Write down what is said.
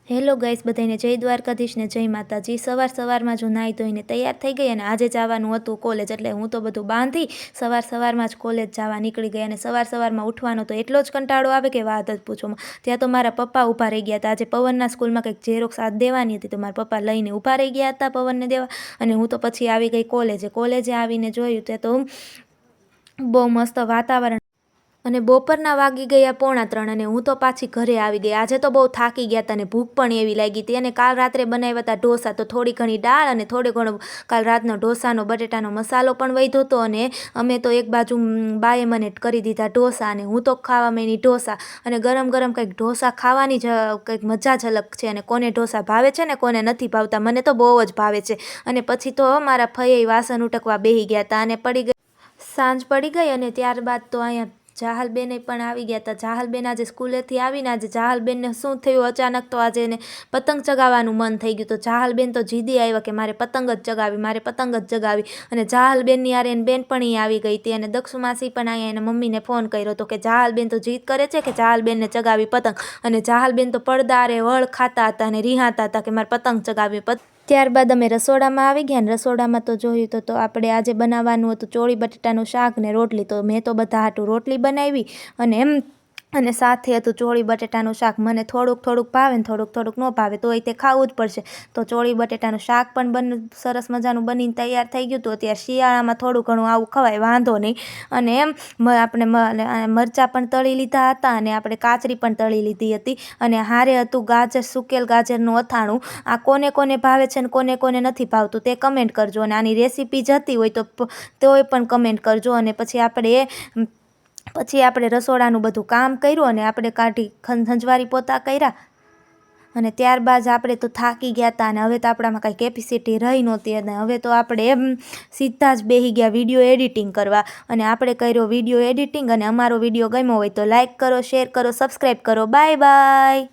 Hello guys, બધાને જય દ્વારકાધીશ ને જય માતાજી। સવારમાં જો નાહી ધોઈને તૈયાર થઈ ગઈ અને આજે જવાનું હતું કોલેજ, એટલે હું તો બધું બાંધી સવારમાં જ કોલેજ જવા નીકળી ગઈ। અને સવારમાં ઉઠવાનો તો એટલો જ કંટાળો આવે કે વાત જ પૂછો। ત્યાં તો મારા પપ્પા ઊભા રહી ગયા હતા। આજે પવનના સ્કૂલમાં કંઈક ઝેરોક્સ દેવાની હતી, તો મારા પપ્પા લઈને ઊભા રહી ગયા હતા પવનને દેવા। અને હું તો પછી આવી ગઈ કોલેજે આવીને જોયું ત્યાં તો બહુ મસ્ત વાતાવરણ અને બપોરના વાગી ગયા 2:45 અને હું તો પાછી ઘરે આવી ગઈ। આજે તો બહુ થાકી ગયા હતા અને ભૂખ પણ એવી લાગી હતી। અને કાલ રાત્રે બનાવ્યા હતા ઢોસા, તો થોડી ઘણી દાળ અને થોડો ઘણો કાલ રાતનો ઢોસાનો બટેટાનો મસાલો પણ વધ્યો હતો। અને અમે તો એક બાજુ બાએ મને કરી દીધા ઢોસા અને હું તો ખાવા માંડી ઢોસા। અને ગરમ કંઈક ઢોસા ખાવાની જ કંઈક મજા જ અલગ છે। અને કોને ઢોસા ભાવે છે ને કોને નથી ભાવતા, મને તો બહુ જ ભાવે છે। અને પછી તો મારા ફઈએ વાસણ ઉટકવા બેસી ગયા હતા અને સાંજ પડી ગઈ। અને ત્યારબાદ તો અહીંયા જાહલબેને પણ આવી ગયા હતા। જાહલબેન આજે સ્કૂલેથી આવીને આજે જાહલબેનને શું થયું, અચાનક તો આજે એને પતંગ ચગાવવાનું મન થઈ ગયું। તો જાહલબેન તો જીદી આવ્યા કે મારે પતંગ જ ચગાવી। અને જાહલબેનની યાર એની બેનપણી આવી ગઈ હતી અને દક્ષુ માસી પણ અહીંયા એના મમ્મીને ફોન કર્યો હતો કે જાહલબેન તો જીદ કરે છે કે જાહલબેનને ચગાવી પતંગ। અને જાહલબેન તો પડદારે વળ ખાતા હતા અને રિહાતા હતા કે મારે પતંગ ચગાવી। ત્યારબાદ અમે રસોડામાં આવી ગયા ને રસોડામાં તો જોયું તો આપણે આજે બનાવવાનું હતું ચોળી બટેટાનું શાક ને રોટલી। તો મેં તો બધા હાટું રોટલી બનાવી અને સાથે હતું ચોળી બટેટાનું શાક। મને થોડુંક ભાવે ને થોડુંક ન ભાવે, તો તે ખાવું જ પડશે। તો ચોળી બટેટાનું શાક પણ સરસ મજાનું બનીને તૈયાર થઈ ગયું હતું। અત્યારે શિયાળામાં થોડું ઘણું આવું ખવાય, વાંધો નહીં। અને આપણે મરચાં પણ તળી લીધા હતા અને આપણે કાચરી પણ તળી લીધી હતી। અને હારે હતું સુકેલ ગાજરનું અથાણું। આ કોને ભાવે છે ને કોને નથી ભાવતું તે કમેન્ટ કરજો। અને આની રેસીપી જતી હોય તોય પણ કમેન્ટ કરજો। અને પછી આપણે રસોડાનું બધું કામ કર્યું અને આપણે સંજવારી પોતા કર્યા। અને ત્યારબાદ આપણે તો થાકી ગયા હતા અને હવે તો આપણામાં કાંઈ કેપેસિટી રહી નહોતી। અને હવે તો આપણે સીધા જ બેસી ગયા વિડીયો એડિટિંગ કરવા। અને આપણે કર્યો વિડીયો એડિટિંગ। અને અમારો વિડીયો ગમ્યો હોય તો લાઈક કરો, શેર કરો, સબસ્ક્રાઈબ કરો। Bye bye.